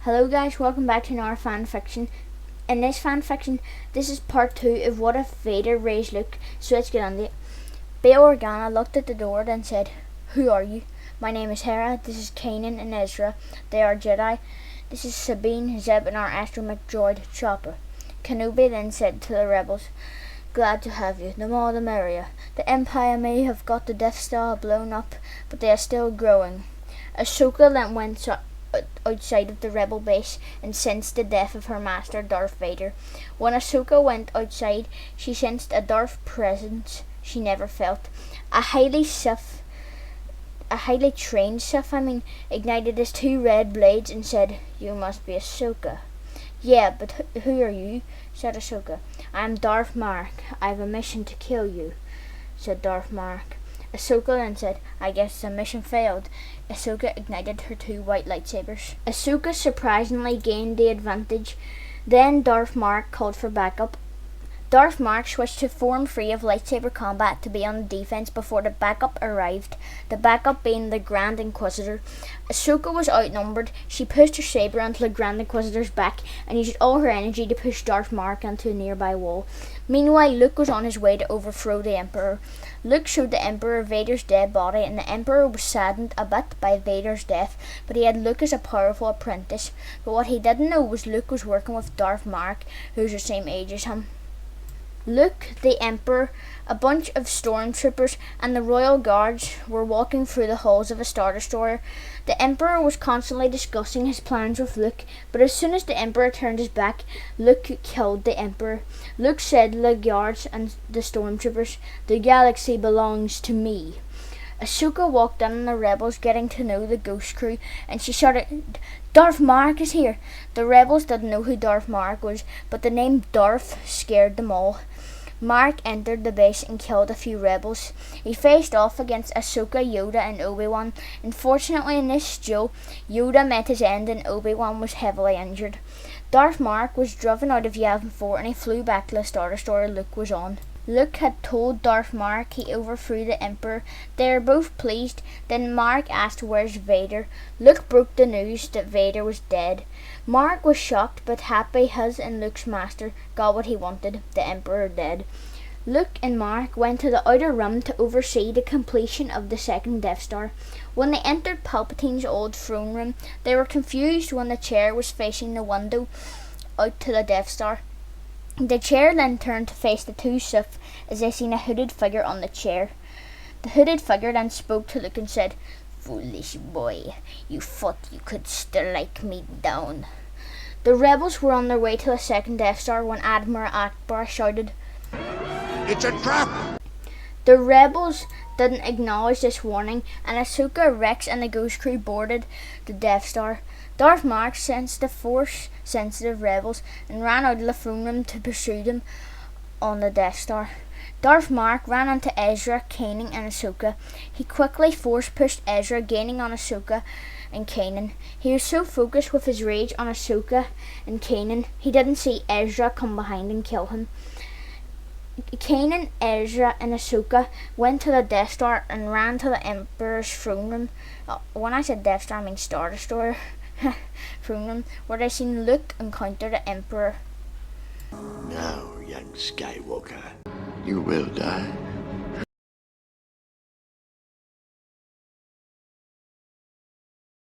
Hello guys, welcome back to another fan fiction. In this fan fiction, this is part 2 of What If Vader raised Luke, so let's get on to it. Bail Organa looked at the door and said, "Who are you?" "My name is Hera, this is Kanan and Ezra, they are Jedi. This is Sabine, Zeb and our astromech droid, Chopper." Kenobi then said to the rebels, "Glad to have you, the more the merrier. The Empire may have got the Death Star blown up, but they are still growing." Ahsoka then went outside of the rebel base and sensed the death of her master Darth Vader. When Ahsoka went outside, she sensed a Darth presence she never felt. A highly trained Sith, ignited his two red blades and said, "You must be Ahsoka." "Yeah, but who are you?" said Ahsoka. "I am Darth Mark. I have a mission to kill you," said Darth Mark. Ahsoka then said, "I guess the mission failed." Ahsoka ignited her two white lightsabers. Ahsoka surprisingly gained the advantage. Then Darth Mark called for backup. Darth Mark switched to form 3 of lightsaber combat to be on the defense before the backup arrived, the backup being the Grand Inquisitor. Ahsoka was outnumbered. She pushed her saber onto the Grand Inquisitor's back and used all her energy to push Darth Mark onto a nearby wall. Meanwhile, Luke was on his way to overthrow the Emperor. Luke showed the Emperor Vader's dead body, and the Emperor was saddened a bit by Vader's death, but he had Luke as a powerful apprentice. But what he didn't know was Luke was working with Darth Mark, who's the same age as him. Luke, the Emperor, a bunch of stormtroopers, and the royal guards were walking through the halls of a Star Destroyer. The Emperor was constantly discussing his plans with Luke, but as soon as the Emperor turned his back, Luke killed the Emperor. Luke said to the guards and the stormtroopers, "The galaxy belongs to me." Ahsoka walked in on the rebels getting to know the ghost crew, and she shouted, "Darth Mark is here!" The rebels didn't know who Darth Mark was, but the name Darth scared them all. Mark entered the base and killed a few rebels. He faced off against Ahsoka, Yoda and Obi-Wan. Unfortunately, in this duel, Yoda met his end and Obi-Wan was heavily injured. Darth Mark was driven out of Yavin 4 and he flew back to the Star Destroyer Luke was on. Luke had told Darth Mark he overthrew the Emperor. They were both pleased. Then Mark asked, "Where's Vader?" Luke broke the news that Vader was dead. Mark was shocked but happy his and Luke's master got what he wanted, the Emperor dead. Luke and Mark went to the outer rim to oversee the completion of the second Death Star. When they entered Palpatine's old throne room, they were confused when the chair was facing the window out to the Death Star. The chair then turned to face the two Sith as they seen a hooded figure on the chair. The hooded figure then spoke to Luke and said, "Foolish boy, you thought you could strike me down." The rebels were on their way to the second Death Star when Admiral Akbar shouted, "It's a trap!" The rebels didn't acknowledge this warning, and Ahsoka, Rex and the ghost crew boarded the Death Star. Darth Mark sensed the force-sensitive rebels and ran out of the throne room to pursue them on the Death Star. Darth Mark ran into Ezra, Kanan and Ahsoka. He quickly force-pushed Ezra, gaining on Ahsoka and Kanan. He was so focused with his rage on Ahsoka and Kanan, he didn't see Ezra come behind and kill him. Kanan, Ezra and Ahsoka went to the Death Star and ran to the Emperor's throne room. When I said Death Star, I mean Star Destroyer. Throne room, where they seen Luke encounter the Emperor. "Now, young Skywalker, you will die."